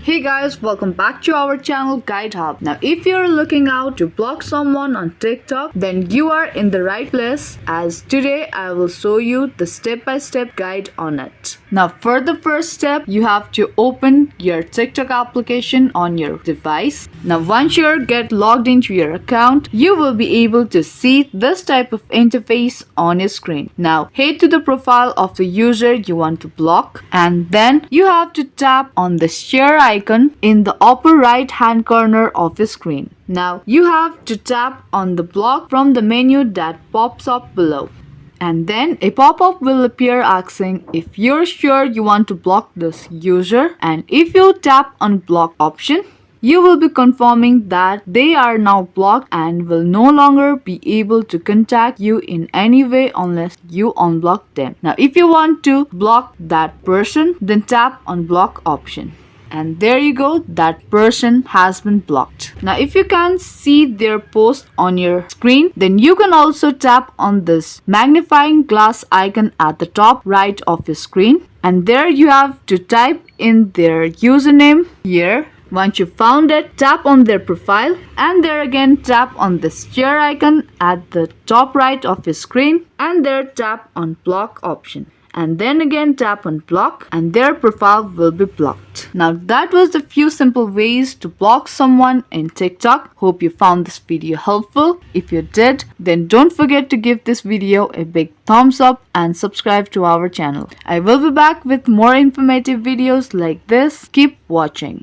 Hey guys, welcome back to our channel Guide Hub. Now if you're looking out to block someone on TikTok, then you are in the right place, as today I will show you the step-by-step guide on it. Now for the first step, you have to open your TikTok application on your device. Now once you get logged into your account, you will be able to see this type of interface on your screen. Now head to the profile of the user you want to block, and then you have to tap on the share icon in the upper right hand corner of the screen. Now you have to tap on the block from the menu that pops up below. And then a pop-up will appear asking if you're sure you want to block this user, and if you tap on block option, you will be confirming that they are now blocked and will no longer be able to contact you in any way unless you unblock them. Now if you want to block that person, then tap on block option. And there you go, that person has been blocked. Now if you can't see their post on your screen, then you can also tap on this magnifying glass icon at the top right of your screen, and there you have to type in their username here. Once you found it, tap on their profile, and there again tap on the share icon at the top right of your screen, and there tap on block option. And then again tap on block, and their profile will be blocked. Now that was the few simple ways to block someone in TikTok. Hope you found this video helpful. If you did, then don't forget to give this video a big thumbs up and subscribe to our channel. I will be back with more informative videos like this. Keep watching.